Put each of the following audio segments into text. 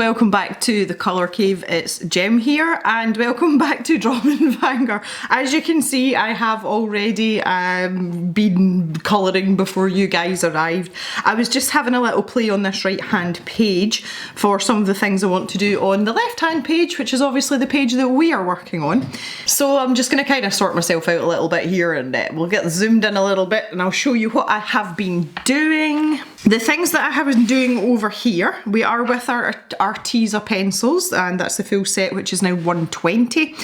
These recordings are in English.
welcome back to the Colour Cave. It's Jem here and welcome back to Dromenvanger. As you can see, I have already been colouring before you guys arrived. I was just having a little play on this right hand page for some of the things I want to do on the left hand page, which is obviously the page that we are working on. So I'm just going to kind of sort myself out a little bit here and we'll get zoomed in a little bit and I'll show you what I have been doing. The things that I have been doing over here, we are with our Arteza pencils, and that's the full set, which is now 120.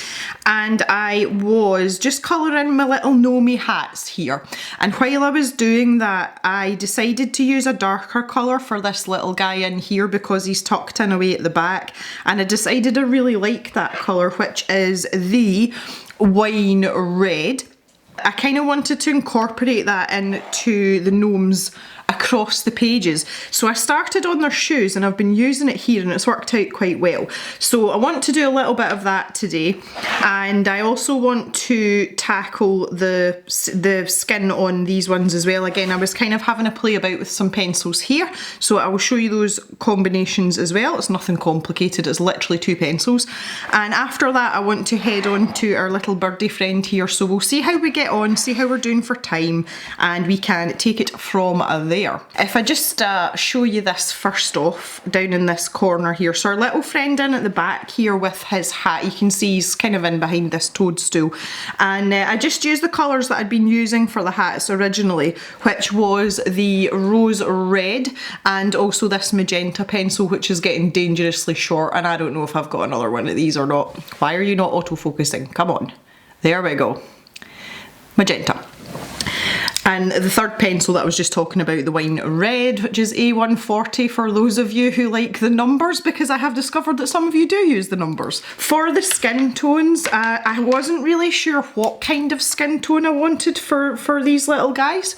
And I was just colouring my little Gnome hats here. And while I was doing that, I decided to use a darker colour for this little guy in here because he's tucked in away at the back. And I decided I really like that colour, which is the wine red. I kind of wanted to incorporate that into the gnomes across the pages. So I started on their shoes and I've been using it here and it's worked out quite well. So I want to do a little bit of that today, and I also want to tackle the skin on these ones as well. Again, I was kind of having a play about with some pencils here, so I will show you those combinations as well. It's nothing complicated, it's literally two pencils. And after that I want to head on to our little birdie friend here, so we'll see how we get on, see how we're doing for time, and we can take it from there. If I just show you this first off, down in this corner here, so our little friend in at the back here with his hat, you can see he's kind of in behind this toadstool, and I just used the colours that I'd been using for the hats originally, which was the rose red and also this magenta pencil, which is getting dangerously short, and I don't know if I've got another one of these or not. Why are you not auto-focusing? Come on. There we go. Magenta. And the third pencil that I was just talking about, the wine red, which is A140 for those of you who like the numbers, because I have discovered that some of you do use the numbers. For the skin tones, I wasn't really sure what kind of skin tone I wanted for these little guys,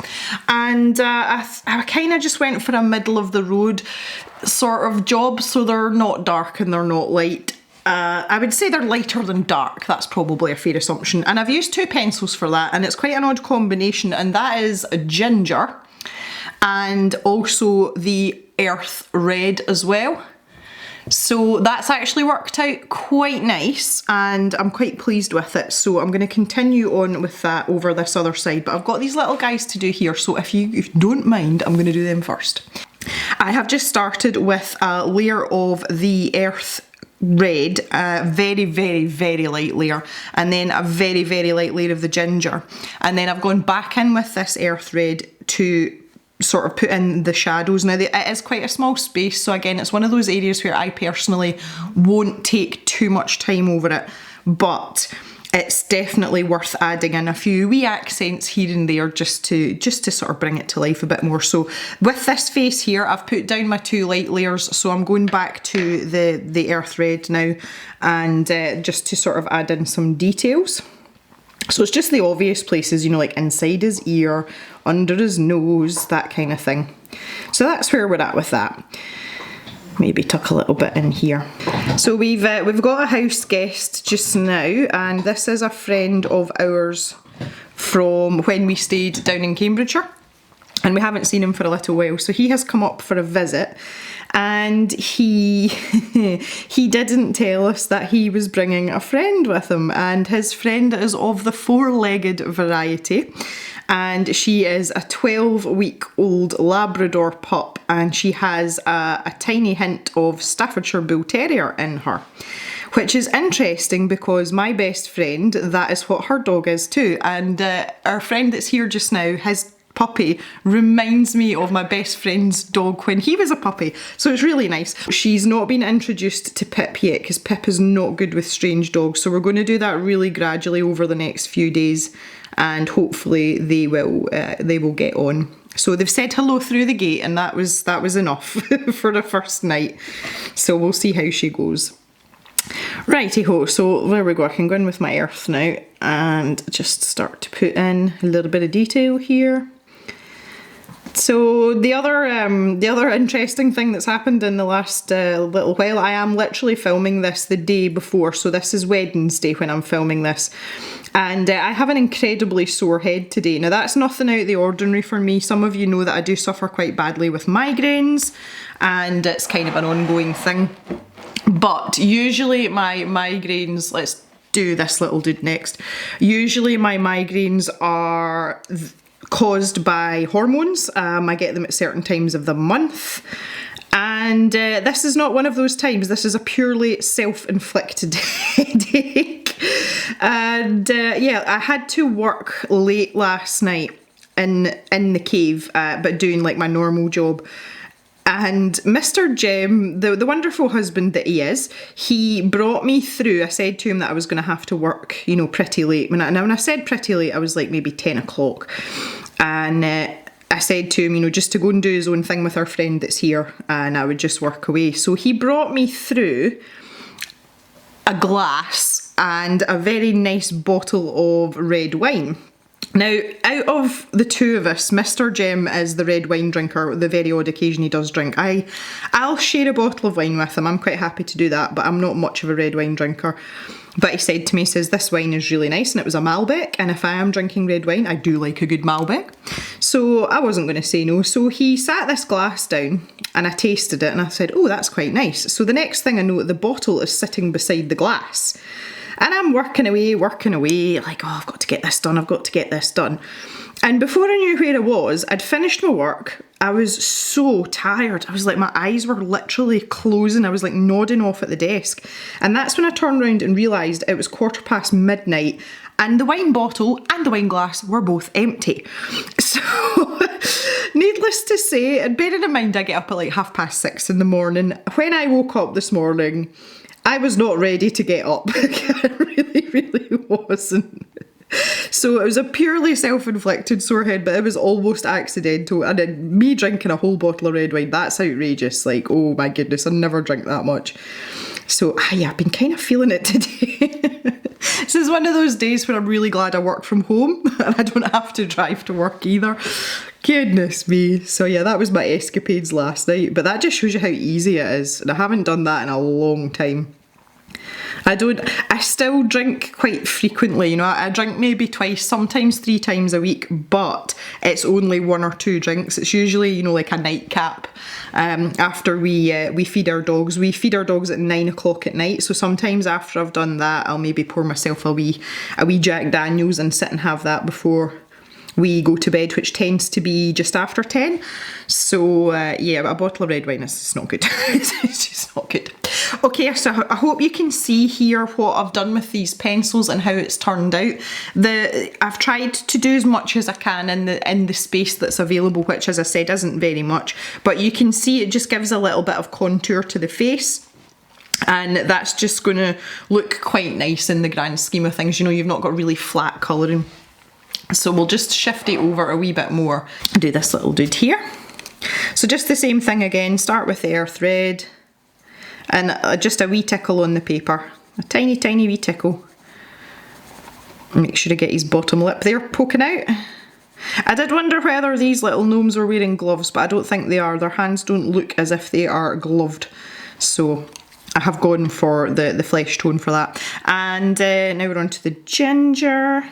and I kind of just went for a middle of the road sort of job, so they're not dark and they're not light. I would say they're lighter than dark, that's probably a fair assumption. And I've used two pencils for that, and it's quite an odd combination, and that is a ginger and also the earth red as well. So that's actually worked out quite nice and I'm quite pleased with it. So I'm going to continue on with that over this other side, but I've got these little guys to do here, so if you don't mind, I'm going to do them first. I have just started with a layer of the earth red, very light layer, and then a very light layer of the ginger, and then I've gone back in with this earth red to sort of put in the shadows. Now it is quite a small space, so again it's one of those areas where I personally won't take too much time over it, but it's definitely worth adding in a few wee accents here and there just to sort of bring it to life a bit more. So with this face here, I've put down my two light layers, so I'm going back to the earth red now, and just to sort of add in some details. So it's just the obvious places, you know, like inside his ear, under his nose, that kind of thing. So that's where we're at with that. Maybe tuck a little bit in here. So we've got a house guest just now, and this is a friend of ours from when we stayed down in Cambridgeshire, and we haven't seen him for a little while, so he has come up for a visit, and he he didn't tell us that he was bringing a friend with him, and his friend is of the four-legged variety. And she is a 12-week-old Labrador pup, and she has a tiny hint of Staffordshire Bull Terrier in her, which is interesting because my best friend, that is what her dog is too, and our friend that's here just now, his puppy reminds me of my best friend's dog when he was a puppy, so it's really nice. She's not been introduced to Pip yet because Pip is not good with strange dogs, so we're going to do that really gradually over the next few days, and hopefully they will get on. So they've said hello through the gate, and that was enough for the first night, so we'll see how she goes. Righty-ho, so there we go. I can go in with my earth now and just start to put in a little bit of detail here. So the other interesting thing that's happened in the last little while, I am literally filming this the day before, so this is Wednesday when I'm filming this, and I have an incredibly sore head today. Now that's nothing out of the ordinary for me. Some of you know that I do suffer quite badly with migraines, and it's kind of an ongoing thing. But usually my migraines, let's do this little dude next. Usually my migraines are caused by hormones. I get them at certain times of the month. And this is not one of those times. This is a purely self-inflicted headache. And yeah, I had to work late last night in the cave, but doing like my normal job. And Mr. Jem, the wonderful husband that he is, he brought me through. I said to him that I was going to have to work, you know, pretty late. When I said pretty late, I was like maybe 10 o'clock. And I said to him, you know, just to go and do his own thing with our friend that's here, and I would just work away. So he brought me through a glass and a very nice bottle of red wine. Now, out of the two of us, Mr. Jem is the red wine drinker. The very odd occasion he does drink. I'll share a bottle of wine with him. I'm quite happy to do that, but I'm not much of a red wine drinker. But he said to me, he says, this wine is really nice, and it was a Malbec, and if I am drinking red wine, I do like a good Malbec. So I wasn't going to say no. So he sat this glass down, and I tasted it, and I said, oh, that's quite nice. So the next thing I know, the bottle is sitting beside the glass. And I'm working away, like, oh, I've got to get this done, I've got to get this done. And before I knew where I was, I'd finished my work. I was so tired. I was like, my eyes were literally closing. I was like nodding off at the desk. And that's when I turned around and realised it was midnight, and the wine bottle and the wine glass were both empty. So, needless to say, and bearing in mind I get up at like 6:30 in the morning. When I woke up this morning, I was not ready to get up. I really wasn't. So it was a purely self-inflicted sore head, but it was almost accidental. And then me drinking a whole bottle of red wine, that's outrageous. Like, oh my goodness, I never drink that much. So yeah, I've been kind of feeling it today. This is one of those days where I'm really glad I work from home and I don't have to drive to work either. Goodness me. So yeah, that was my escapades last night, but that just shows you how easy it is. And I haven't done that in a long time. I still drink quite frequently, you know, I drink maybe twice, sometimes 3 times a week, but it's only 1 or 2 drinks. It's usually, you know, like a nightcap after we feed our dogs. We feed our dogs at 9 o'clock at night, so sometimes after I've done that, I'll maybe pour myself a wee Jack Daniels and sit and have that before we go to bed, which tends to be just after 10. So yeah, a bottle of red wine is just not good. It's just not good. Okay, so I hope you can see here what I've done with these pencils and how it's turned out. I've tried to do as much as I can in the space that's available, which, as I said, isn't very much. But you can see it just gives a little bit of contour to the face. And that's just going to look quite nice in the grand scheme of things. You know, you've not got really flat colouring. So we'll just shift it over a wee bit more and do this little dude here. So just the same thing again, start with the earth red and just a wee tickle on the paper. A tiny wee tickle. Make sure to get his bottom lip there poking out. I did wonder whether these little gnomes were wearing gloves, but I don't think they are. Their hands don't look as if they are gloved. So I have gone for the flesh tone for that. And now we're on to the ginger.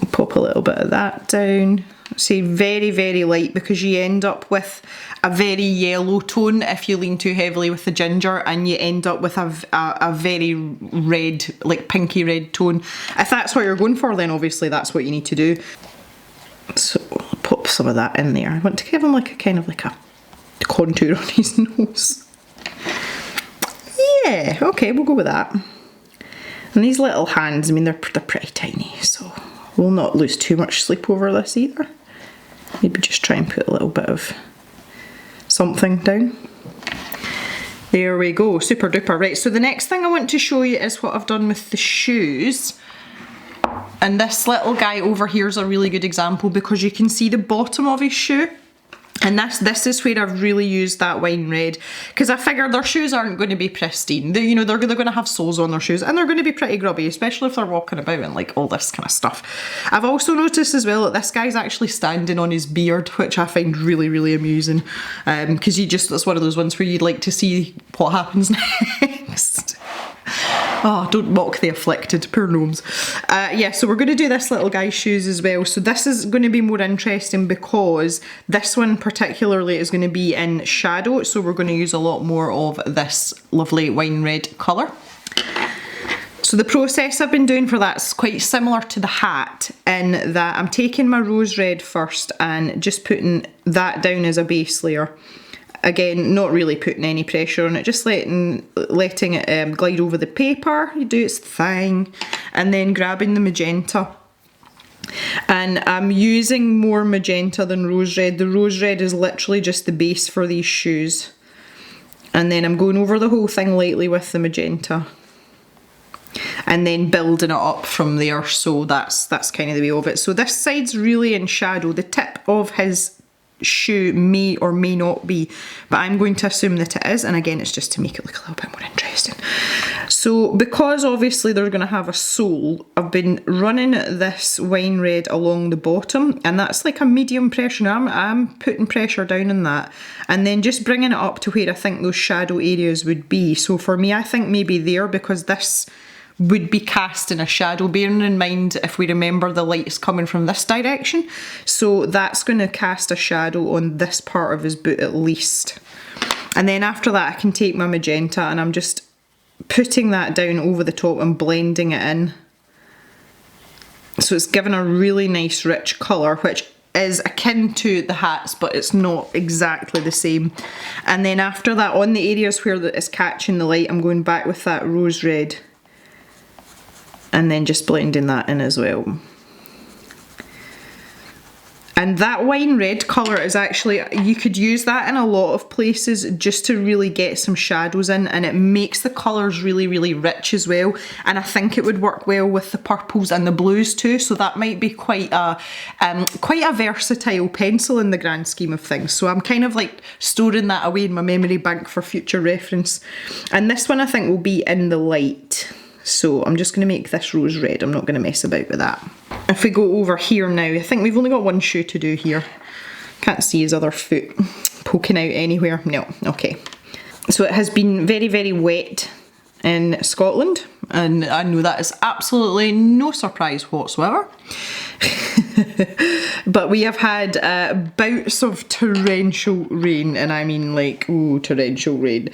We'll pop a little bit of that down. Say very light, because you end up with a very yellow tone if you lean too heavily with the ginger, and you end up with a very red, like pinky red tone. If that's what you're going for, then obviously that's what you need to do. So I'll pop some of that in there. I want to give him like a kind of like a contour on his nose. Yeah, okay, we'll go with that. And these little hands, I mean, they're pretty tiny, so we'll not lose too much sleep over this either. Maybe just try and put a little bit of something down. There we go, super duper. Right, so the next thing I want to show you is what I've done with the shoes. And this little guy over here is a really good example, because you can see the bottom of his shoe. And this is where I've really used that wine red, because I figured their shoes aren't going to be pristine. You know, they're going to have soles on their shoes, and they're going to be pretty grubby, especially if they're walking about and like all this kind of stuff. I've also noticed as well that this guy's actually standing on his beard, which I find really amusing, because it's one of those ones where you'd like to see what happens next. Oh, don't mock the afflicted, poor gnomes. Yeah, so we're going to do this little guy's shoes as well. So this is going to be more interesting because this one particularly is going to be in shadow. So we're going to use a lot more of this lovely wine red colour. So the process I've been doing for that's quite similar to the hat in that I'm taking my rose red first and just putting that down as a base layer. Again, not really putting any pressure on it, just letting it glide over the paper, you do its thing, and then grabbing the magenta. And I'm using more magenta than rose red. The rose red is literally just the base for these shoes. And then I'm going over the whole thing lightly with the magenta. And then building it up from there, so that's kind of the way of it. So this side's really in shadow. The tip of his shoe may or may not be, but I'm going to assume that it is, and again it's just to make it look a little bit more interesting. So because obviously they're going to have a sole, I've been running this wine red along the bottom, and that's like a medium pressure. I'm putting pressure down on that and then just bringing it up to where I think those shadow areas would be. So for me, I think maybe there, because this would be cast in a shadow, bearing in mind if we remember the light is coming from this direction, so that's going to cast a shadow on this part of his boot at least. And then after that I can take my magenta and I'm just putting that down over the top and blending it in, so it's given a really nice rich colour, which is akin to the hats but it's not exactly the same. And then after that, on the areas where it's catching the light, I'm going back with that rose red and then just blending that in as well. And that wine red colour is actually, you could use that in a lot of places just to really get some shadows in, and it makes the colours really, really rich as well. And I think it would work well with the purples and the blues too, so that might be quite a versatile pencil in the grand scheme of things. So I'm kind of like storing that away in my memory bank for future reference. And this one I think will be in the light. So I'm just going to make this rose red, I'm not going to mess about with that. If we go over here now, I think we've only got one shoe to do here. Can't see his other foot poking out anywhere. No, okay. So it has been very, very wet in Scotland, and I know that is absolutely no surprise whatsoever. But we have had bouts of torrential rain, and I mean like, ooh, torrential rain.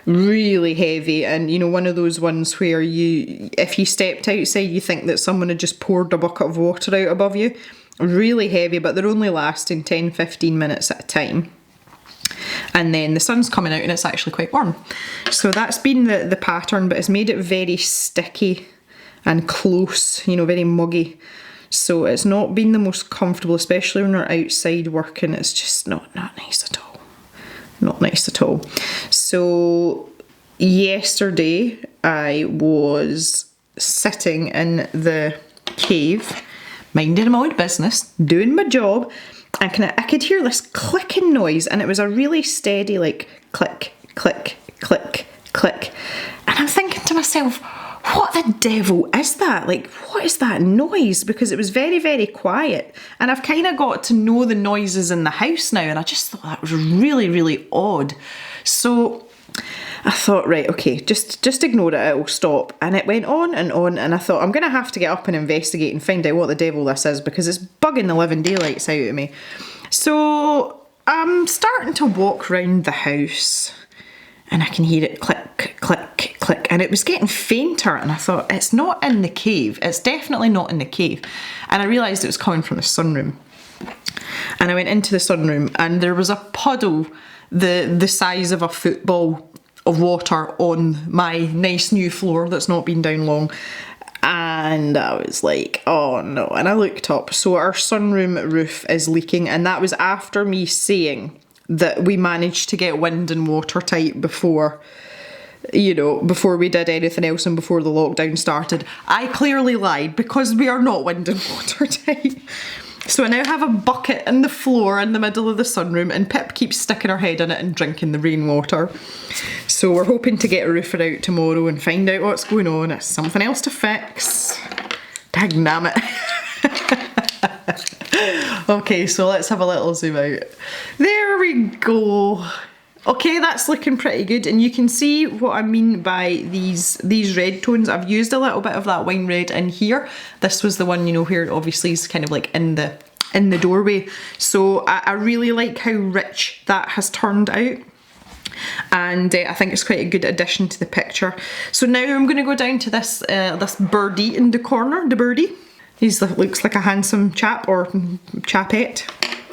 Really heavy, and you know, one of those ones where if you stepped outside you think that someone had just poured a bucket of water out above you. Really heavy, but they're only lasting 10-15 minutes at a time. And then the sun's coming out and it's actually quite warm. So that's been the pattern, but it's made it very sticky and close, you know, very muggy. So it's not been the most comfortable, especially when we're outside working. It's just not nice at all. Not nice at all. So yesterday I was sitting in the cave, minding my own business, doing my job, and I could hear this clicking noise, and it was a really steady like click, click, click, click. And I'm thinking to myself, what the devil is that? Like, what is that noise? Because it was very, very quiet. And I've kind of got to know the noises in the house now, and I just thought that was really, really odd. So I thought, right, okay, just ignore it, it'll stop. And it went on, and I thought, I'm going to have to get up and investigate and find out what the devil this is, because it's bugging the living daylights out of me. So I'm starting to walk round the house, and I can hear it click, click, click, and it was getting fainter, and I thought, it's not in the cave, it's definitely not in the cave. And I realised it was coming from the sunroom. And I went into the sunroom, and there was a puddle the size of a football of water on my nice new floor that's not been down long. And I was like, oh no. And I looked up, so our sunroom roof is leaking, and that was after me saying that we managed to get wind and watertight before, you know, before we did anything else and before the lockdown started. I clearly lied, because we are not wind and watertight. So I now have a bucket in the floor in the middle of the sunroom, and Pip keeps sticking her head in it and drinking the rainwater. So we're hoping to get a roofer out tomorrow and find out what's going on. It's something else to fix. Dagnammit. Okay, so let's have a little zoom out. There we go. Okay, that's looking pretty good, and you can see what I mean by these red tones. I've used a little bit of that wine red in here. This was the one, you know, where it obviously is kind of like in the doorway. So I really like how rich that has turned out. And I think it's quite a good addition to the picture. So now I'm going to go down to this this birdie in the corner, the birdie. He looks like a handsome chap or chapette,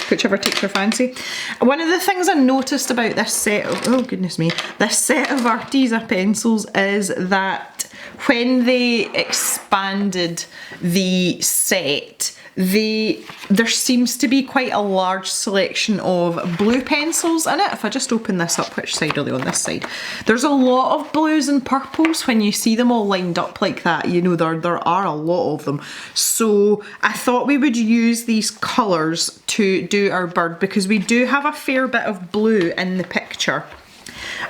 whichever takes your fancy. One of the things I noticed about this set of, oh goodness me, this set of Arteza pencils is that when they expanded the set, there seems to be quite a large selection of blue pencils in it. If I just open this up, which side are they on? This side. There's a lot of blues and purples when you see them all lined up like that. You know, there are a lot of them. So I thought we would use these colours to do our bird, because we do have a fair bit of blue in the picture.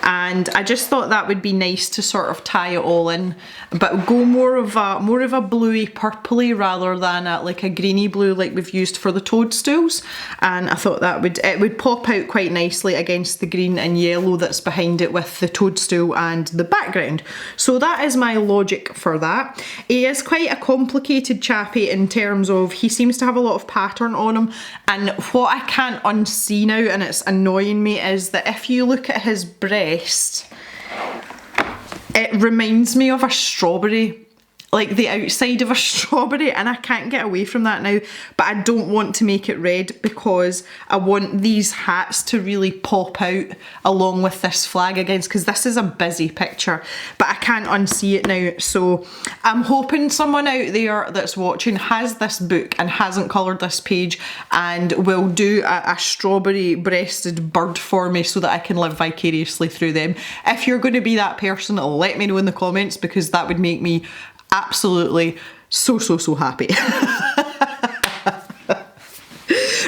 And I just thought that would be nice to sort of tie it all in, but go more of a bluey purpley rather than like a greeny blue like we've used for the toadstools. And I thought that it would pop out quite nicely against the green and yellow that's behind it with the toadstool and the background. So that is my logic for that. He is quite a complicated chappie in terms of he seems to have a lot of pattern on him, and what I can't unsee now, and it's annoying me, is that if you look at his breast, it reminds me of a strawberry, like the outside of a strawberry, and I can't get away from that now. But I don't want to make it red because I want these hats to really pop out along with this flag against, because this is a busy picture, but I can't unsee it now. So I'm hoping someone out there that's watching has this book and hasn't coloured this page and will do a strawberry breasted bird for me so that I can live vicariously through them. If you're going to be that person, let me know in the comments, because that would make me absolutely so happy.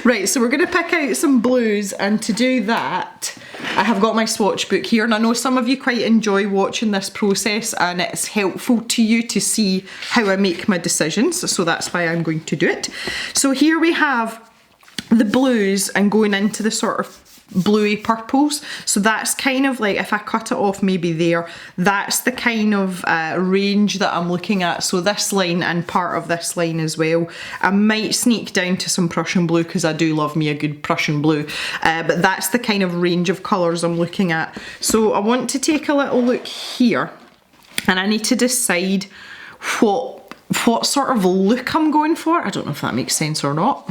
Right, so we're going to pick out some blues, and to do that I have got my swatch book here, and I know some of you quite enjoy watching this process and it's helpful to you to see how I make my decisions, so that's why I'm going to do it. So here we have the blues and going into the sort of bluey purples, so that's kind of like, if I cut it off maybe there, that's the kind of range that I'm looking at. So this line and part of this line as well. I might sneak down to some Prussian blue because I do love me a good Prussian blue, but that's the kind of range of colours I'm looking at. So I want to take a little look here, and I need to decide what sort of look I'm going for. I don't know if that makes sense or not.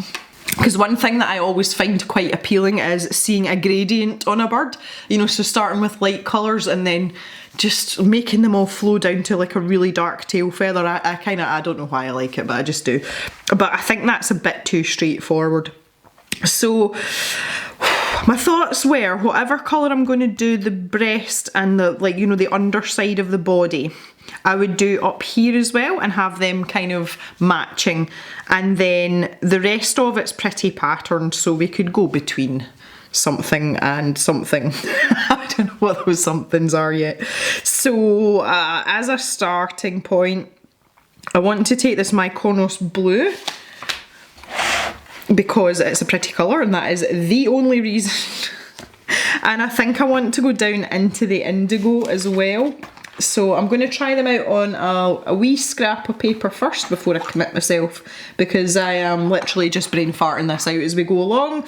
Because one thing that I always find quite appealing is seeing a gradient on a bird, you know, so starting with light colours and then just making them all flow down to like a really dark tail feather. I don't know why I like it, but I just do. But I think that's a bit too straightforward. So my thoughts were, whatever colour I'm going to do the breast and the, like, you know, the underside of the body, I would do up here as well and have them kind of matching, and then the rest of it's pretty patterned, so we could go between something and something. I don't know what those somethings are yet. So as a starting point, I want to take this Mykonos blue because it's a pretty colour and that is the only reason. And I think I want to go down into the indigo as well. So I'm going to try them out on a wee scrap of paper first before I commit myself, because I am literally just brain farting this out as we go along,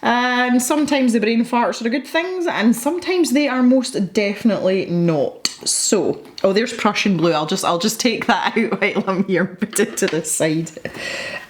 and sometimes the brain farts are good things and sometimes they are most definitely not. So, oh, there's Prussian blue. I'll just take that out while I'm here and put it to the side.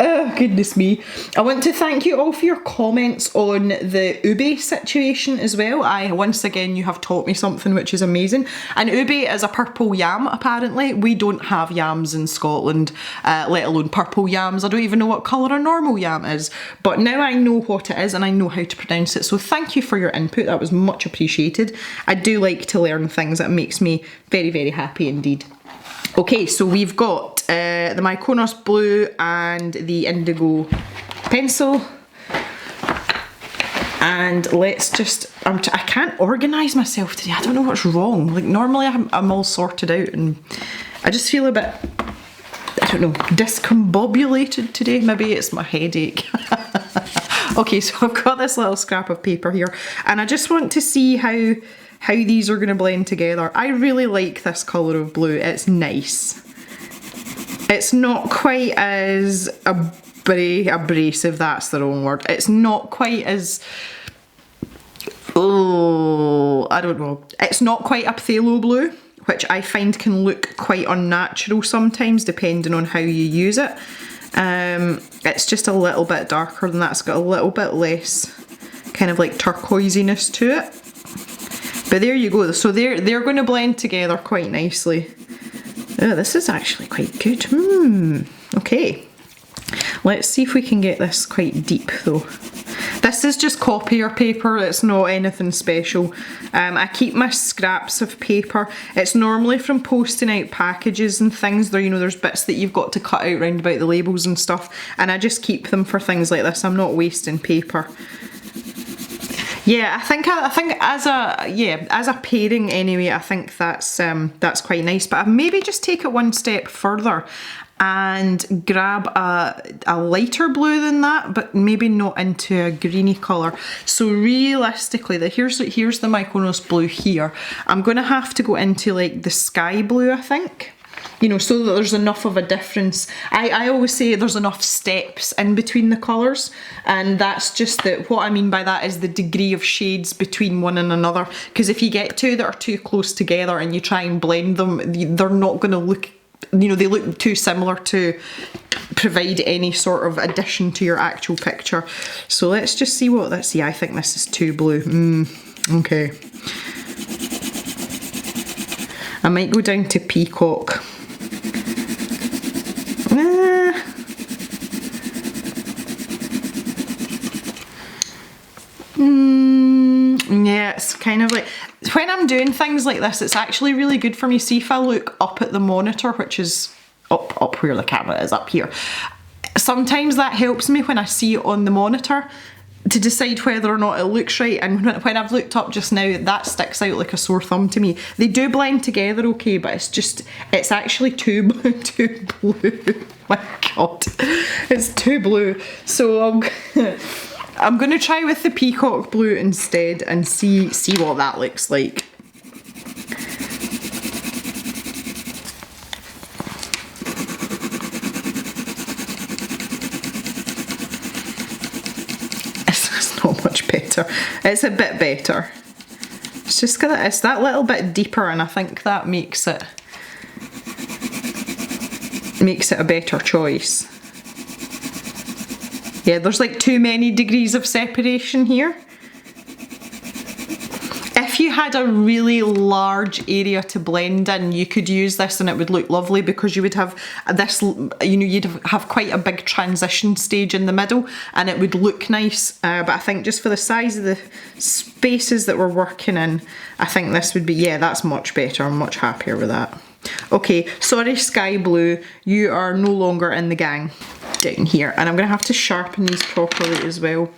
Oh, goodness me. I want to thank you all for your comments on the ube situation as well. Once again, you have taught me something which is amazing. And ube is a purple yam, apparently. We don't have yams in Scotland, let alone purple yams. I don't even know what colour a normal yam is. But now I know what it is and I know how to pronounce it. So thank you for your input. That was much appreciated. I do like to learn things. That makes me very happy indeed. Okay, so we've got the Mykonos blue and the indigo pencil, and let's just, I can't organise myself today. I don't know what's wrong. Like normally I'm all sorted out and I just feel a bit, I don't know, discombobulated today. Maybe it's my headache. Okay, so I've got this little scrap of paper here and I just want to see how these are going to blend together. I really like this colour of blue, it's nice. It's not quite as abrasive, that's the wrong word. It's not quite as, oh, I don't know. It's not quite a phthalo blue, which I find can look quite unnatural sometimes depending on how you use it. It's just a little bit darker than that. It's got a little bit less kind of like turquoisiness to it. But there you go. So they're going to blend together quite nicely. Oh, this is actually quite good. Okay. Let's see if we can get this quite deep though. This is just copier paper, it's not anything special. I keep my scraps of paper. It's normally from posting out packages and things. There, you know, there's bits that you've got to cut out round about the labels and stuff, and I just keep them for things like this. I'm not wasting paper. Yeah, I think as a pairing anyway, I think that's quite nice. But I've maybe just take it one step further and grab a lighter blue than that, but maybe not into a greeny colour. So realistically, here's the Mykonos blue here. I'm going to have to go into like the sky blue, I think. You know, so that there's enough of a difference. I always say there's enough steps in between the colours, and that's just that. What I mean by that is the degree of shades between one and another, because if you get two that are too close together and you try and blend them, they're not going to look, you know, they look too similar to provide any sort of addition to your actual picture. So let's just see what that's. Yeah, I think this is too blue. Okay. I might go down to peacock. Yeah, it's kind of like, when I'm doing things like this, it's actually really good for me. See if I look up at the monitor, which is up where the camera is, up here. Sometimes that helps me when I see it on the monitor to decide whether or not it looks right, and when I've looked up just now, that sticks out like a sore thumb to me. They do blend together okay, but it's actually too blue. My God, it's too blue. So I'm going to try with the peacock blue instead and see what that looks like. It's not much better. It's a bit better. It's just it's that little bit deeper, and I think that makes it a better choice. Yeah, there's like too many degrees of separation here. If you had a really large area to blend in, you could use this and it would look lovely, because you would have this, you know, you'd have quite a big transition stage in the middle and it would look nice. But I think just for the size of the spaces that we're working in, I think this would be, yeah, that's much better. I'm much happier with that. Okay, sorry Sky Blue, you are no longer in the gang. Down here, and I'm gonna have to sharpen these properly as well.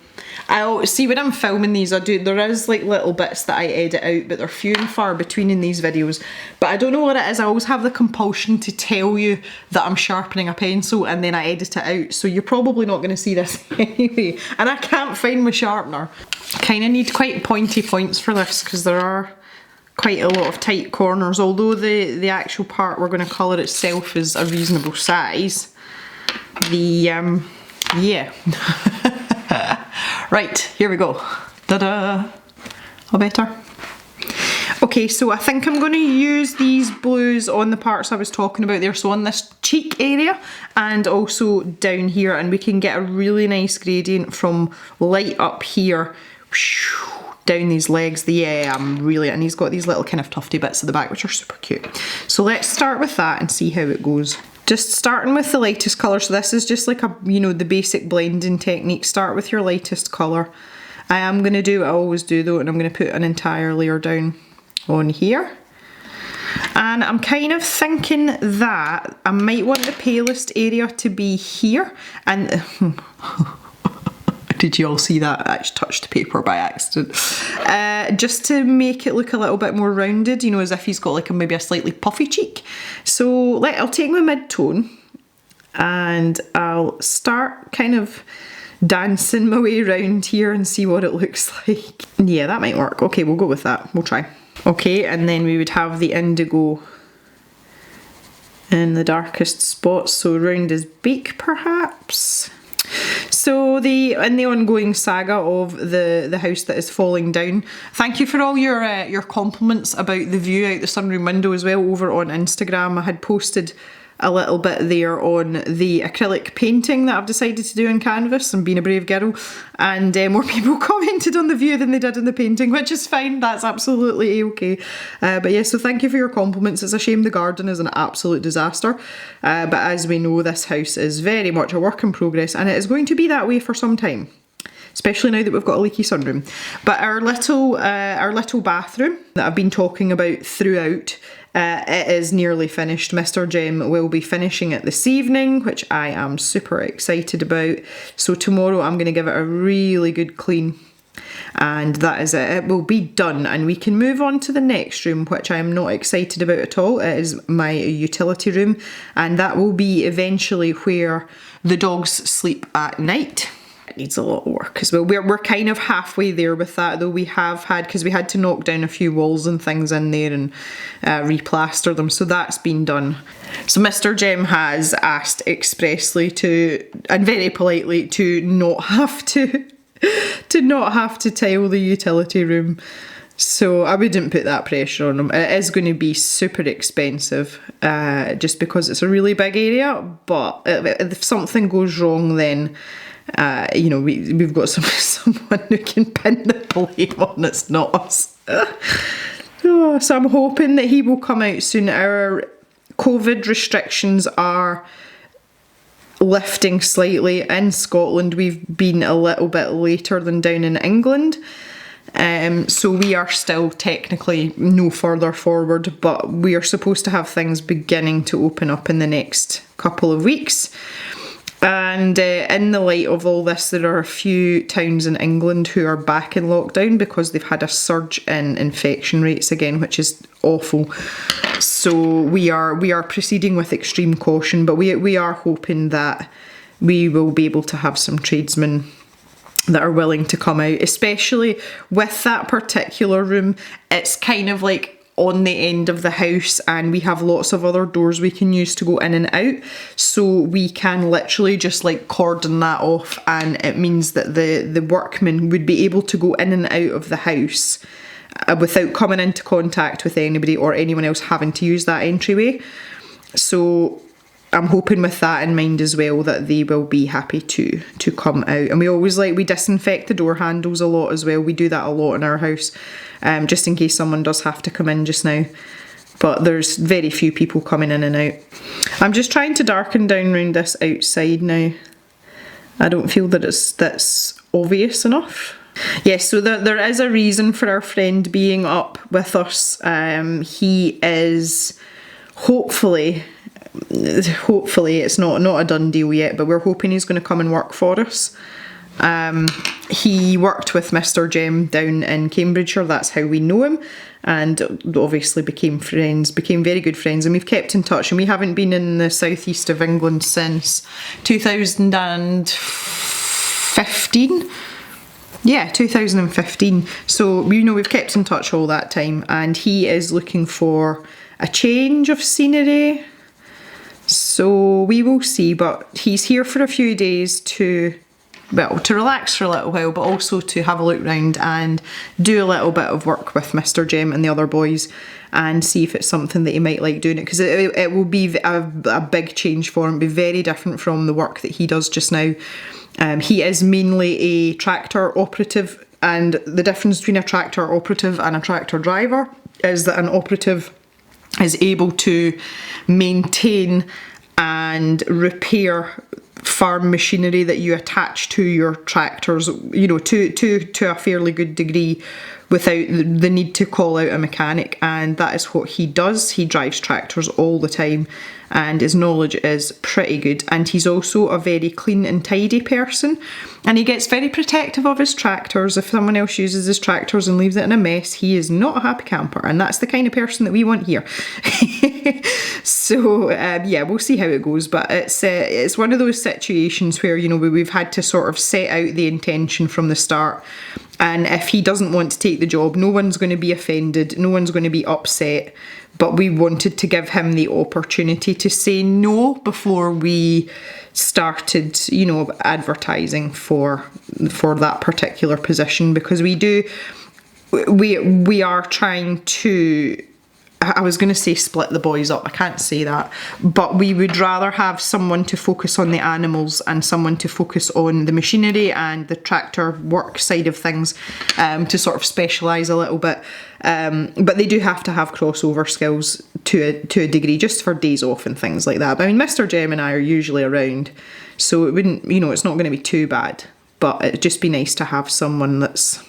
I see when I'm filming these, there is like little bits that I edit out, but they're few and far between in these videos. But I don't know what it is, I always have the compulsion to tell you that I'm sharpening a pencil and then I edit it out, so you're probably not gonna see this anyway. And I can't find my sharpener. Kinda need quite pointy points for this, because there are quite a lot of tight corners, although the actual part we're going to colour itself is a reasonable size. Yeah. Right, here we go. Ta-da! All better? Okay, so I think I'm going to use these blues on the parts I was talking about there, so on this cheek area and also down here, and we can get a really nice gradient from light up here down these legs. And he's got these little kind of tufty bits at the back which are super cute. So let's start with that and see how it goes. Just starting with the lightest colour, so this is just like the basic blending technique. Start with your lightest colour. I am going to do what I always do though, and I'm going to put an entire layer down on here. And I'm kind of thinking that I might want the palest area to be here, and did you all see that? I just touched the paper by accident. Just to make it look a little bit more rounded, you know, as if he's got like maybe a slightly puffy cheek. So I'll take my mid-tone and I'll start kind of dancing my way around here and see what it looks like. Yeah, that might work. Okay, we'll go with that. We'll try. Okay, and then we would have the indigo in the darkest spots, so around his beak perhaps. So in the ongoing saga of the house that is falling down, thank you for all your compliments about the view out the sunroom window as well over on Instagram. I had posted a little bit there on the acrylic painting that I've decided to do on canvas and being a brave girl, and more people commented on the view than they did on the painting, which is fine. That's absolutely okay. But yeah, so thank you for your compliments. It's a shame the garden is an absolute disaster, but as we know, this house is very much a work in progress, and it is going to be that way for some time, especially now that we've got a leaky sunroom. But our little bathroom that I've been talking about throughout, it is nearly finished. Mr. Jem will be finishing it this evening, which I am super excited about. So tomorrow I'm going to give it a really good clean, and that is it. It will be done, and we can move on to the next room, which I am not excited about at all. It is my utility room, and that will be eventually where the dogs sleep at night. It needs a lot of work as well. We're kind of halfway there with that, though. We have had, because we had to knock down a few walls and things in there and replaster them, so that's been done. So Mr. Jem has asked expressly to, and very politely, to not have to tile the utility room. So I wouldn't put that pressure on him. It is going to be super expensive, just because it's a really big area. But if something goes wrong, then you know, we've got someone who can pin the blame on. It's not us. Oh, so I'm hoping that he will come out soon. Our COVID restrictions are lifting slightly in Scotland. We've been a little bit later than down in England. So we are still technically no further forward, but we are supposed to have things beginning to open up in the next couple of weeks. And in the light of all this, there are a few towns in England who are back in lockdown because they've had a surge in infection rates again, which is awful. So we are proceeding with extreme caution, but we are hoping that we will be able to have some tradesmen that are willing to come out, especially with that particular room. It's kind of like on the end of the house, and we have lots of other doors we can use to go in and out, so we can literally just like cordon that off, and it means that the workmen would be able to go in and out of the house without coming into contact with anybody or anyone else having to use that entryway. So I'm hoping with that in mind as well that they will be happy to come out. And we disinfect the door handles a lot as well. We do that a lot in our house, just in case someone does have to come in just now. But there's very few people coming in and out. I'm just trying to darken down around this outside now. I don't feel that that's obvious enough. Yes, so there is a reason for our friend being up with us. He is hopefully it's not a done deal yet, but we're hoping he's going to come and work for us. He worked with Mr. Jem down in Cambridgeshire. That's how we know him, and obviously became very good friends, and we've kept in touch, and we haven't been in the southeast of England since 2015. Yeah, 2015. So, you know, we've kept in touch all that time, and he is looking for a change of scenery. So we will see, but he's here for a few days to relax for a little while, but also to have a look round and do a little bit of work with Mr. Jem and the other boys and see if it's something that he might like doing it, because it will be a big change for him, be very different from the work that he does just now. He is mainly a tractor operative, and the difference between a tractor operative and a tractor driver is that an operative is able to maintain and repair farm machinery that you attach to your tractors, you know, to a fairly good degree without the need to call out a mechanic, and that is what he does. He drives tractors all the time, and his knowledge is pretty good, and he's also a very clean and tidy person, and he gets very protective of his tractors. If someone else uses his tractors and leaves it in a mess, he is not a happy camper, and that's the kind of person that we want here. So yeah, we'll see how it goes, but it's one of those situations where, you know, we've had to sort of set out the intention from the start, and if he doesn't want to take the job, no one's going to be offended, no one's going to be upset, but we wanted to give him the opportunity to say no before we started, you know, advertising for that particular position, because we are trying to, I was going to say split the boys up, I can't say that, but we would rather have someone to focus on the animals and someone to focus on the machinery and the tractor work side of things, to sort of specialise a little bit. But they do have to have crossover skills to a degree, just for days off and things like that. But I mean, Mr. Jem and I are usually around, so it wouldn't, you know, it's not going to be too bad, but it'd just be nice to have someone that's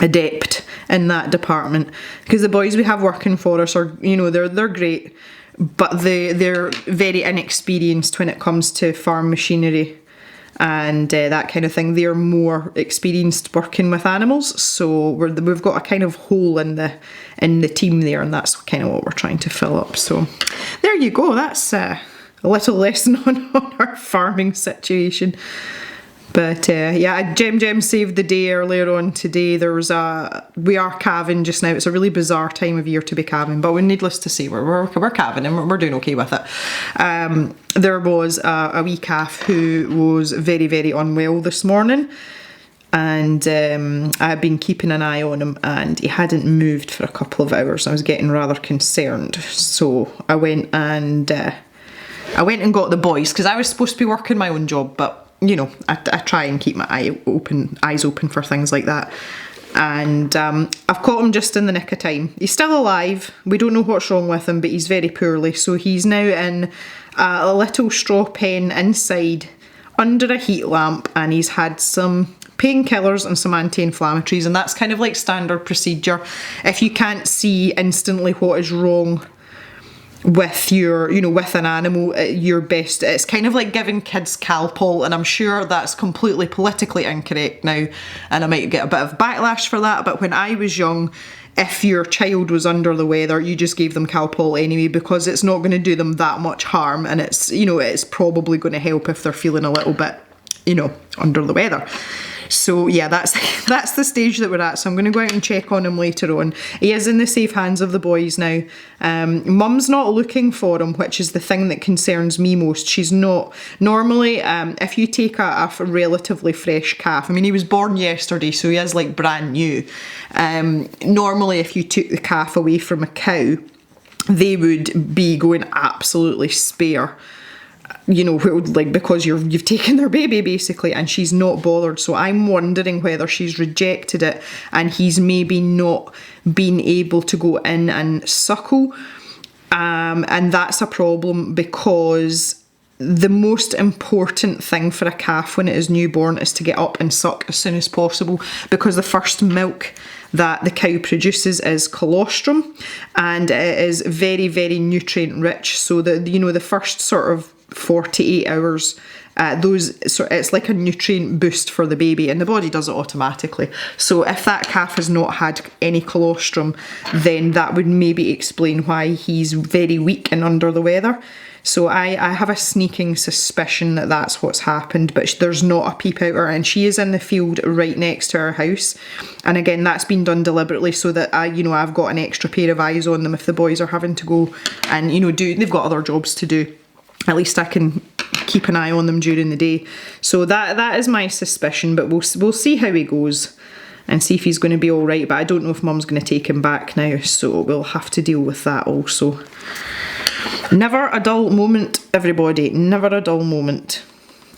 adept in that department, because the boys we have working for us are, you know, they're great, but they're very inexperienced when it comes to farm machinery and that kind of thing. They're more experienced working with animals, so we've got a kind of hole in the team there, and that's kind of what we're trying to fill up. So there you go, that's a little lesson on our farming situation. But yeah, Jem saved the day earlier on today. We are calving just now. It's a really bizarre time of year to be calving, but needless to say, we're calving and we're doing okay with it. There was a wee calf who was very, very unwell this morning, and I've been keeping an eye on him, and he hadn't moved for a couple of hours. I was getting rather concerned, so I went and got the boys, because I was supposed to be working my own job, but you know, I try and keep my eyes open for things like that. And I've caught him just in the nick of time. He's still alive. We don't know what's wrong with him, but he's very poorly. So he's now in a little straw pen inside under a heat lamp, and he's had some painkillers and some anti-inflammatories, and that's kind of like standard procedure. If you can't see instantly what is wrong with with an animal, your best, it's kind of like giving kids Calpol, and I'm sure that's completely politically incorrect now, and I might get a bit of backlash for that, but when I was young, if your child was under the weather, you just gave them Calpol anyway, because it's not going to do them that much harm, and it's, you know, it's probably going to help if they're feeling a little bit, you know, under the weather. So yeah, that's the stage that we're at. So I'm going to go out and check on him later on. He is in the safe hands of the boys now. Mum's not looking for him, which is the thing that concerns me most. She's not. Normally, if you take a relatively fresh calf, I mean, he was born yesterday, so he is like brand new. Normally, if you took the calf away from a cow, they would be going absolutely spare. You know, like, because you've taken their baby basically, and she's not bothered. So I'm wondering whether she's rejected it and he's maybe not been able to go in and suckle, and that's a problem, because the most important thing for a calf when it is newborn is to get up and suck as soon as possible, because the first milk that the cow produces is colostrum, and it is very, very nutrient rich. So the first sort of 48 hours, it's like a nutrient boost for the baby, and the body does it automatically. So if that calf has not had any colostrum, then that would maybe explain why he's very weak and under the weather. So I have a sneaking suspicion that that's what's happened, but there's not a peep out her, and she is in the field right next to our house. And again, that's been done deliberately so that I've got an extra pair of eyes on them if the boys are having to go and they've got other jobs to do. At least I can keep an eye on them during the day. So that is my suspicion, but we'll see how he goes and see if he's going to be all right. But I don't know if Mum's going to take him back now, so we'll have to deal with that also. Never a dull moment, everybody. Never a dull moment.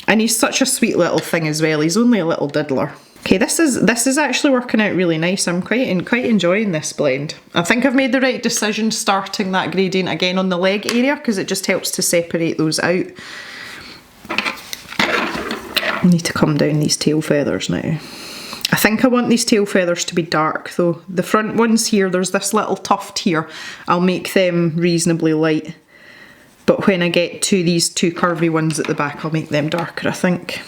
And he's such a sweet little thing as well. He's only a little diddler. Okay, this is actually working out really nice. I'm quite enjoying this blend. I think I've made the right decision starting that gradient again on the leg area, because it just helps to separate those out. I need to come down these tail feathers now. I think I want these tail feathers to be dark though. The front ones here, there's this little tuft here. I'll make them reasonably light. but when I get to these two curvy ones at the back, I'll make them darker, I think.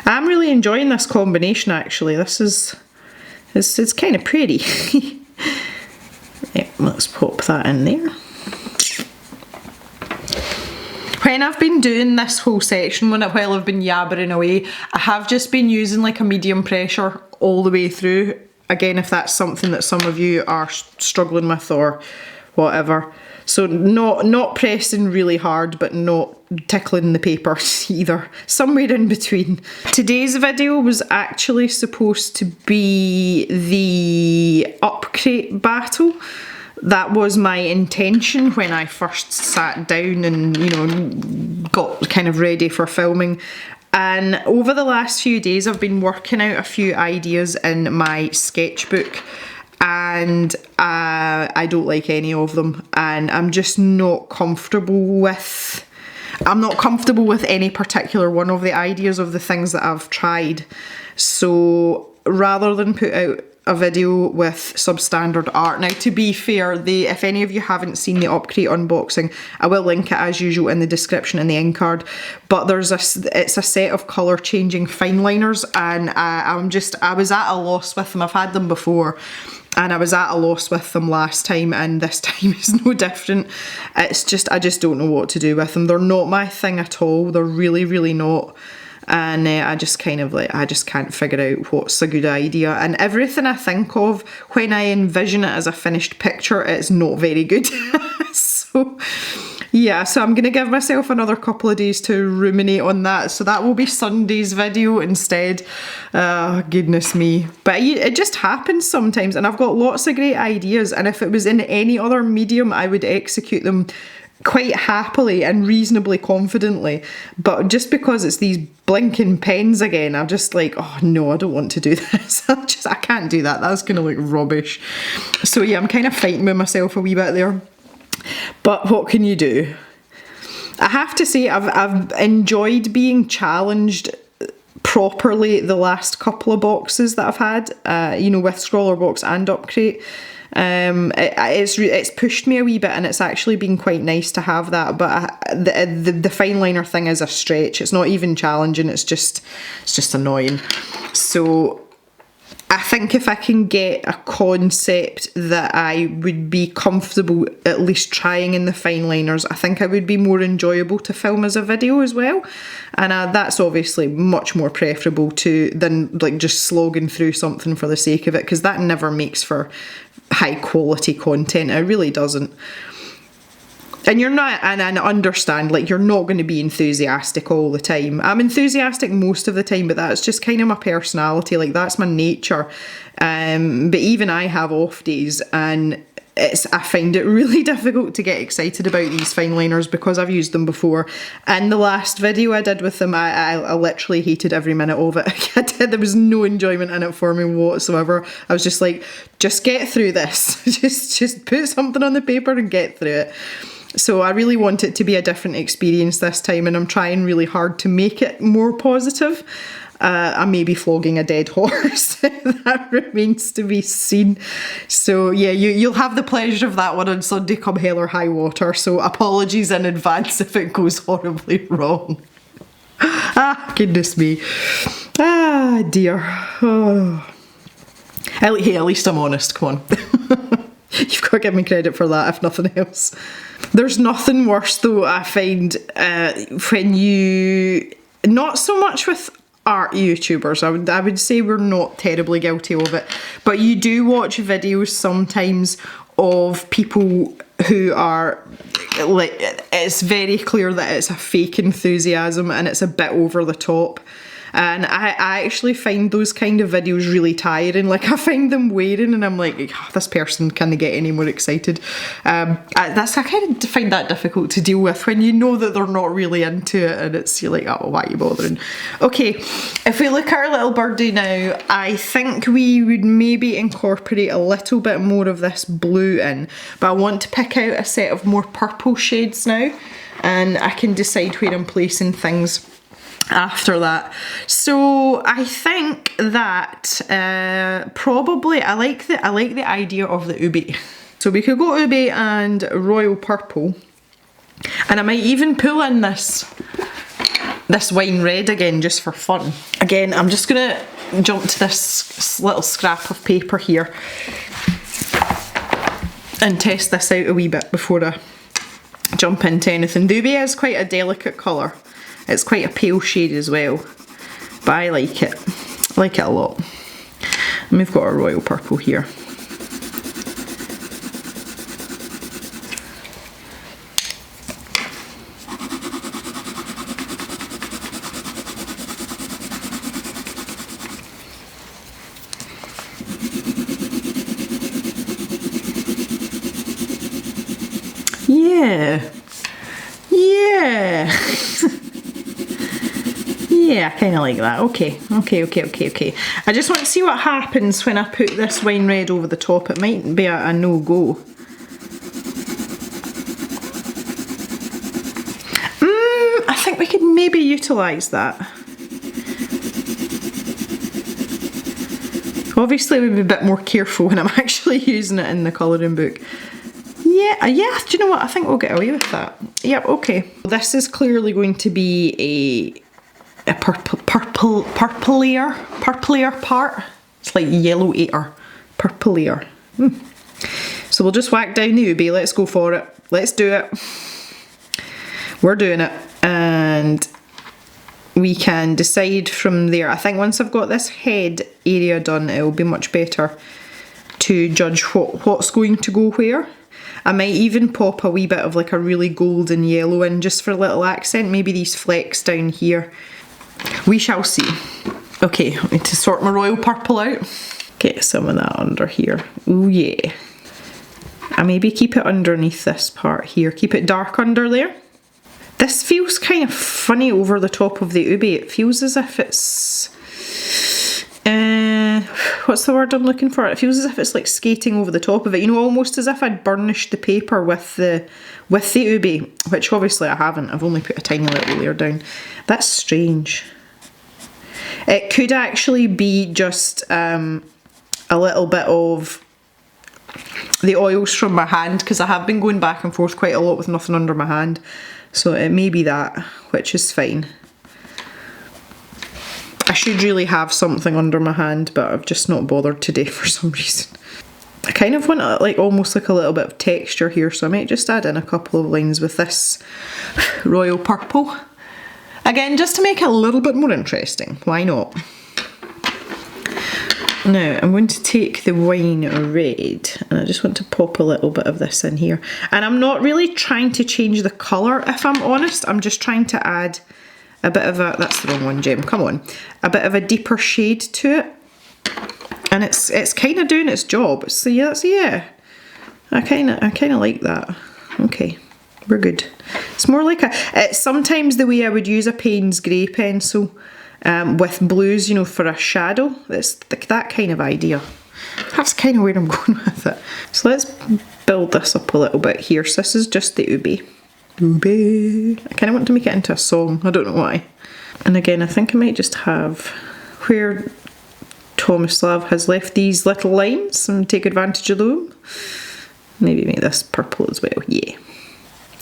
I'm really enjoying this combination actually. It's kind of pretty. Yeah, let's pop that in there. When I've been doing this whole section, while I've been yabbering away, I have just been using like a medium pressure all the way through. Again, if that's something that some of you are struggling with or whatever. So not pressing really hard, but not tickling the paper either. Somewhere in between. Today's video was actually supposed to be the upgrade battle. That was my intention when I first sat down and, you know, got kind of ready for filming. And over the last few days I've been working out a few ideas in my sketchbook, and I don't like any of them, and I'm just not comfortable with any particular one of the ideas of the things that I've tried. So rather than put out a video with substandard art. Now, to be fair, if any of you haven't seen the Upgrade unboxing, I will link it as usual in the description and the end card. But it's a set of colour changing fine liners, and I was at a loss with them. I've had them before, and I was at a loss with them last time, and this time is no different. It's just, I just don't know what to do with them. They're not my thing at all. They're really, really not. And I just can't figure out what's a good idea. And everything I think of when I envision it as a finished picture, it's not very good. So yeah, so I'm going to give myself another couple of days to ruminate on that. So that will be Sunday's video instead. Goodness me. But it just happens sometimes, and I've got lots of great ideas, and if it was in any other medium, I would execute them quite happily and reasonably confidently, but just because it's these blinking pens again, I'm just like, oh no, I don't want to do this. I can't do that. That's gonna look rubbish. So yeah, I'm kind of fighting with myself a wee bit there, but what can you do? I have to say I've enjoyed being challenged properly the last couple of boxes that I've had, you know, with Scrawler Box and Upgrade. It's pushed me a wee bit, and it's actually been quite nice to have that, but the fine liner thing is a stretch. It's not even challenging, it's just annoying. So I think if I can get a concept that I would be comfortable at least trying in the fine liners, I think it would be more enjoyable to film as a video as well. And that's obviously much more preferable than like just slogging through something for the sake of it, because that never makes for high quality content. It really doesn't. And you're not, and I understand, like, you're not going to be enthusiastic all the time. I'm enthusiastic most of the time, but that's just kind of my personality, like that's my nature. But even I have off days, and I find it really difficult to get excited about these fine liners because I've used them before. And the last video I did with them, I literally hated every minute of it. There was no enjoyment in it for me whatsoever. I was just like, just get through this. just put something on the paper and get through it. So I really want it to be a different experience this time, and I'm trying really hard to make it more positive. I may be flogging a dead horse. That remains to be seen. So yeah, you'll have the pleasure of that one on Sunday come hell or high water. So apologies in advance if it goes horribly wrong. Ah, goodness me. Ah, dear. Oh. Hey, at least I'm honest, come on. You've got to give me credit for that, if nothing else. There's nothing worse though, I find, when you, not so much with art YouTubers, I would say we're not terribly guilty of it, but you do watch videos sometimes of people who are like, it's very clear that it's a fake enthusiasm and it's a bit over the top. And I actually find those kind of videos really tiring. Like, I find them wearing, and I'm like, oh, this person can't get any more excited. I kind of find that difficult to deal with when you know that they're not really into it, and you're like, oh, why are you bothering? Okay, if we look at our little birdie now, I think we would maybe incorporate a little bit more of this blue in, but I want to pick out a set of more purple shades now, and I can decide where I'm placing things after that. So I think that probably I like the idea of the ube. So we could go ube and royal purple. And I might even pull in this wine red again just for fun. Again, I'm just gonna jump to this little scrap of paper here and test this out a wee bit before I jump into anything. Ruby is quite a delicate colour. It's quite a pale shade as well, but I like it. I like it a lot. And we've got our royal purple here. Yeah. Yeah. Yeah, I kind of like that. Okay. I just want to see what happens when I put this wine red over the top. It might be a no-go. I think we could maybe utilise that. Obviously, we'll be a bit more careful when I'm actually using it in the colouring book. Yeah, do you know what? I think we'll get away with that. Yep, okay. This is clearly going to be a purplier part. It's like yellow-ater. Purplier. So we'll just whack down the UB. Let's go for it. Let's do it. We're doing it. And we can decide from there. I think once I've got this head area done, it'll be much better to judge what's going to go where. I might even pop a wee bit of like a really golden yellow in just for a little accent. Maybe these flecks down here. We shall see. Okay, I need to sort my royal purple out. Get some of that under here. Ooh yeah. I maybe keep it underneath this part here. Keep it dark under there. This feels kind of funny over the top of the ube. It feels as if it's... what's the word I'm looking for? It feels as if it's like skating over the top of it. You know, almost as if I'd burnished the paper with the ube, which obviously I haven't. I've only put a tiny little layer down. That's strange. It could actually be just a little bit of the oils from my hand, because I have been going back and forth quite a lot with nothing under my hand. So it may be that, which is fine. I should really have something under my hand, but I've just not bothered today for some reason. I kind of want like almost like a little bit of texture here, so I might just add in a couple of lines with this royal purple. Again, just to make it a little bit more interesting. Why not? Now, I'm going to take the wine red, and I just want to pop a little bit of this in here. And I'm not really trying to change the colour, if I'm honest. I'm just trying to add a bit of a, that's the wrong one, Jem, come on. A bit of a deeper shade to it. And it's kind of doing its job. So yeah. I kind of like that. Okay, we're good. It's more like it's sometimes the way I would use a Payne's grey pencil with blues, you know, for a shadow. It's that kind of idea. That's kind of where I'm going with it. So let's build this up a little bit here. So this is just the ube. Ube. I kind of want to make it into a song. I don't know why. And again, I think I might just have where Tomislav has left these little lines and take advantage of them. Maybe make this purple as well. Yeah.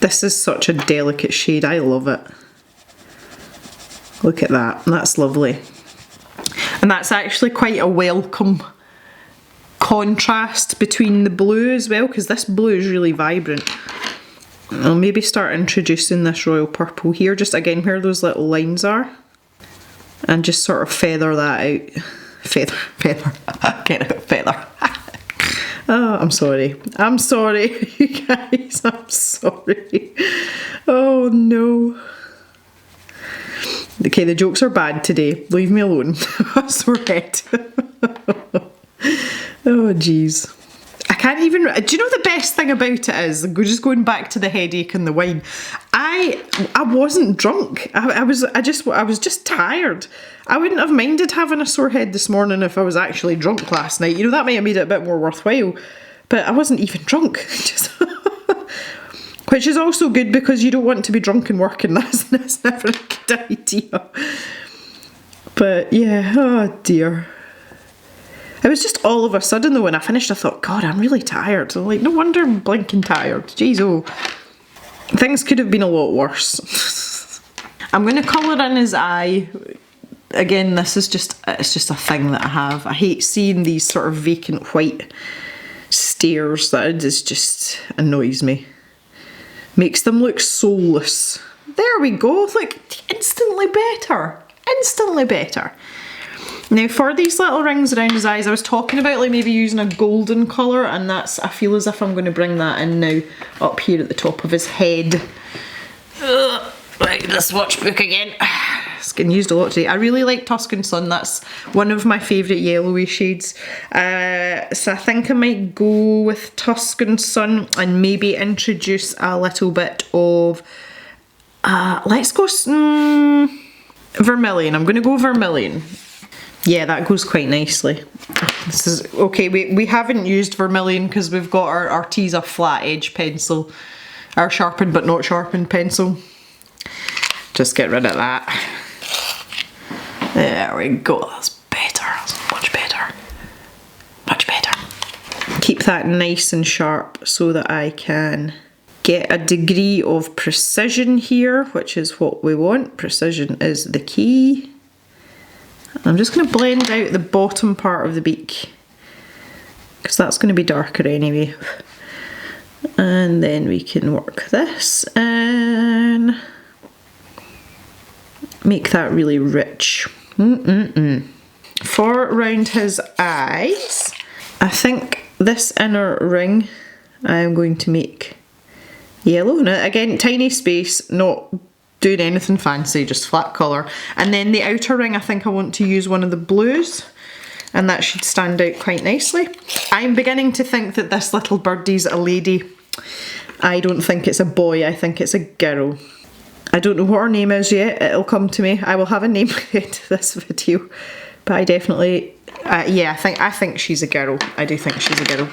This is such a delicate shade. I love it. Look at that. That's lovely. And that's actually quite a welcome contrast between the blue as well, because this blue is really vibrant. I'll maybe start introducing this royal purple here, just again where those little lines are, and just sort of feather that out. Feather. Get it, feather. Oh, I'm sorry, you guys, I'm sorry. Oh no. Okay, the jokes are bad today. Leave me alone. Sore head. Oh jeez. I can't even, do you know the best thing about it is, just going back to the headache and the wine, I wasn't drunk. I was just tired. I wouldn't have minded having a sore head this morning if I was actually drunk last night. You know, that might have made it a bit more worthwhile, but I wasn't even drunk. Which is also good, because you don't want to be drunk and working. That's never a good idea. But yeah, oh dear. It was just all of a sudden though, when I finished I thought, God, I'm really tired. So like, no wonder I'm blinking tired. Jeez, oh. Things could have been a lot worse. I'm going to colour in his eye. Again, this is just, it's just a thing that I have. I hate seeing these sort of vacant white stairs. That just annoys me. Makes them look soulless. There we go, like instantly better. Instantly better. Now for these little rings around his eyes, I was talking about like maybe using a golden colour, and that's, I feel as if I'm going to bring that in now up here at the top of his head. Ugh, right, this watch book again. It's getting used a lot today. I really like Tuscan Sun. That's one of my favourite yellowy shades. So I think I might go with Tuscan Sun and maybe introduce a little bit of, let's go vermilion. I'm going to go vermilion. Yeah, that goes quite nicely. This is okay. We haven't used vermilion because we've got our Arteza flat edge pencil, our sharpened but not sharpened pencil. Just get rid of that. There we go. That's better. That's much better. Much better. Keep that nice and sharp so that I can get a degree of precision here, which is what we want. Precision is the key. I'm just going to blend out the bottom part of the beak because that's going to be darker anyway. And then we can work this and make that really rich. For around his eyes, I think this inner ring I'm going to make yellow. Now again, tiny space, not doing anything fancy, just flat colour. And then the outer ring, I think I want to use one of the blues, and that should stand out quite nicely. I'm beginning to think that this little birdie's a lady. I don't think it's a boy, I think it's a girl. I don't know what her name is yet, it'll come to me. I will have a name at the end of this video. But I definitely, yeah, I think she's a girl. I do think she's a girl.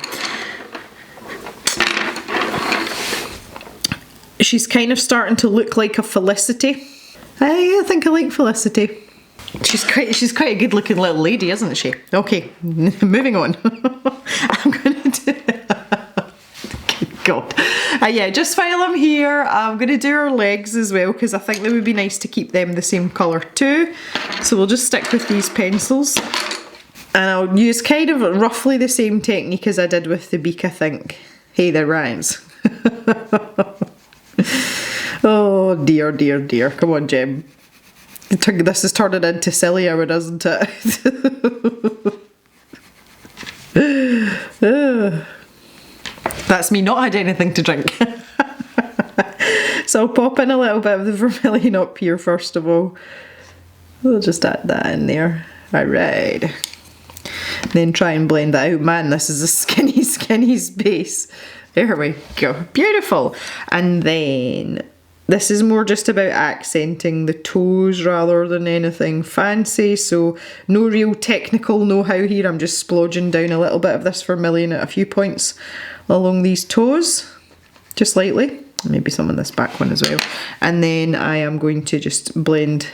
She's kind of starting to look like a Felicity. I think I like Felicity. She's quite a good looking little lady, isn't she? Okay, moving on. I'm gonna do God. Yeah, just while I'm here, I'm going to do her legs as well because I think it would be nice to keep them the same colour too. So we'll just stick with these pencils. And I'll use kind of roughly the same technique as I did with the beak, I think. Hey there, Ryan's. Oh dear, dear, dear. Come on, Jem. This is turning into silly hour, isn't it? That's me not had anything to drink. So I'll pop in a little bit of the vermilion up here first of all. We'll just add that in there. Alright. Then try and blend that out. Man, this is a skinny, skinny space. There we go. Beautiful. And then this is more just about accenting the toes rather than anything fancy. So no real technical know-how here. I'm just splodging down a little bit of this vermilion at a few points along these toes, just lightly, maybe some on this back one as well. And then I am going to just blend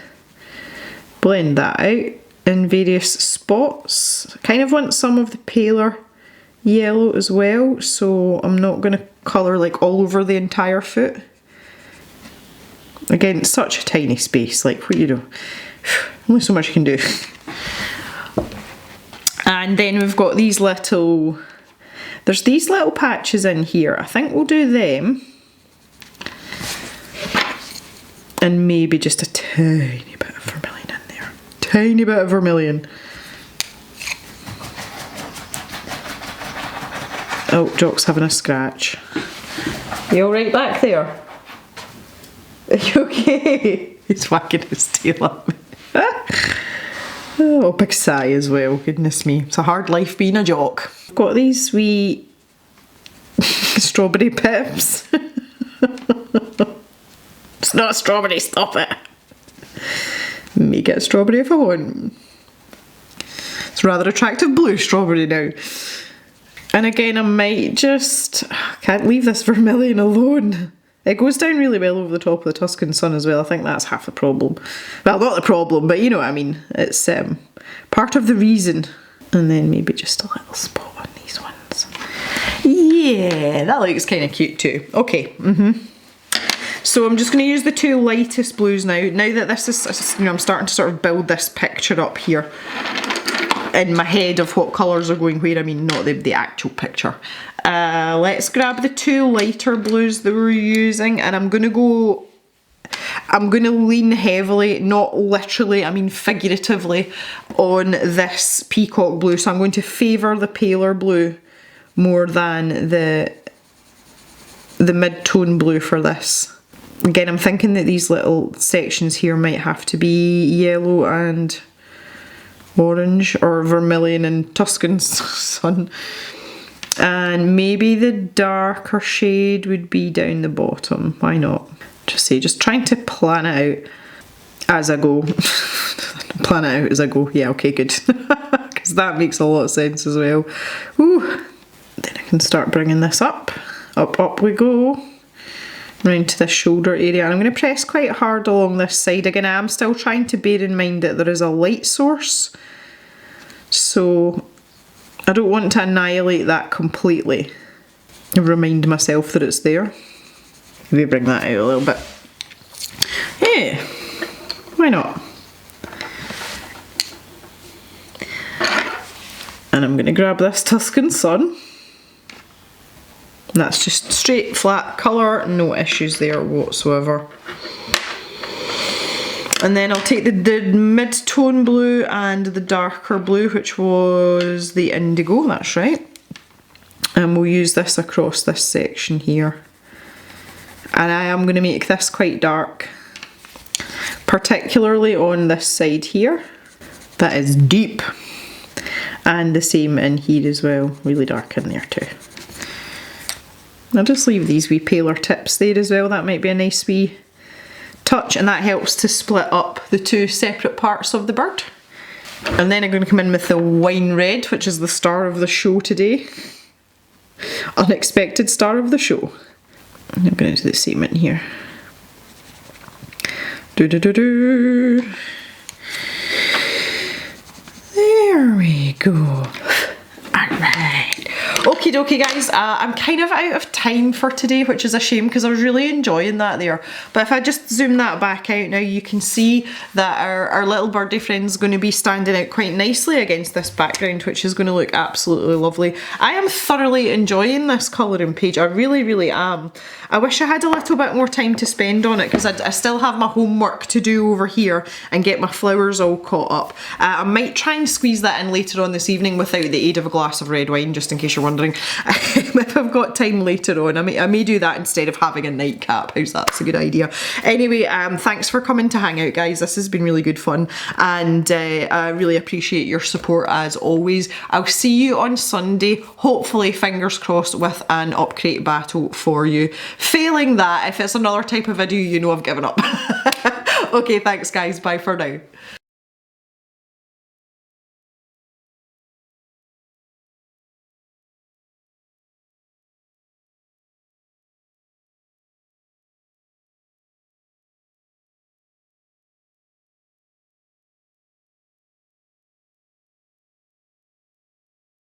that out in various spots. I kind of want some of the paler yellow as well, so I'm not going to colour like all over the entire foot. Again, it's such a tiny space, like what you do, only so much you can do. And then we've got these little, there's these little patches in here. I think we'll do them. And maybe just a tiny bit of vermilion in there. Tiny bit of vermilion. Oh, Jock's having a scratch. You alright back there? Are you okay? He's whacking his tail up. Oh, big sigh as well, goodness me. It's a hard life being a jock. I've got these wee strawberry pips. It's not a strawberry, stop it. Make it a strawberry if I want. It's a rather attractive blue strawberry now. And again, I might just, can't leave this vermilion alone. It goes down really well over the top of the Tuscan Sun as well. I think that's half the problem. Well, not the problem, but you know what I mean. It's part of the reason. And then maybe just a little spot on these ones. Yeah, that looks kind of cute too. Okay, So I'm just going to use the two lightest blues now. Now that this is, you know, I'm starting to sort of build this picture up here in my head of what colours are going where. I mean, not the actual picture. Let's grab the two lighter blues that we're using, and I'm going to lean heavily, not literally, I mean figuratively, on this peacock blue. So I'm going to favour the paler blue more than the mid-tone blue for this. Again, I'm thinking that these little sections here might have to be yellow and orange, or vermilion and Tuscan sun. And maybe the darker shade would be down the bottom. Why not? Just trying to plan it out as I go. Plan it out as I go. Yeah, okay, good. Because that makes a lot of sense as well. Ooh. Then I can start bringing this up. Up we go. Round to the shoulder area. And I'm going to press quite hard along this side. Again, I am still trying to bear in mind that there is a light source. So I don't want to annihilate that completely. Remind myself that it's there. Maybe bring that out a little bit. Yeah, why not? And I'm going to grab this Tuscan sun. That's just straight flat colour, no issues there whatsoever. And then I'll take the mid-tone blue and the darker blue, which was the indigo, that's right. And we'll use this across this section here. And I am going to make this quite dark, particularly on this side here. That is deep. And the same in here as well, really dark in there too. I'll just leave these wee paler tips there as well, that might be a nice wee touch, and that helps to split up the two separate parts of the bird. And then I'm going to come in with the wine red, which is the star of the show today. Unexpected star of the show. I'm going to do the same in here. Do-do-do-do. There we go. Alright. Okie dokie guys, I'm kind of out of time for today, which is a shame because I was really enjoying that there. But if I just zoom that back out now, you can see that our little birdie friend's going to be standing out quite nicely against this background, which is going to look absolutely lovely. I am thoroughly enjoying this colouring page, I really, really am. I wish I had a little bit more time to spend on it because I still have my homework to do over here and get my flowers all caught up. I might try and squeeze that in later on this evening without the aid of a glass of red wine, just in case you're wondering. If I've got time later on, I may do that instead of having a nightcap. How's that? That's a good idea. Anyway, thanks for coming to hang out, guys. This has been really good fun, and I really appreciate your support as always. I'll see you on Sunday, hopefully, fingers crossed, with an upgrade battle for you. Failing that, if it's another type of video, you know I've given up. Okay, thanks guys, bye for now.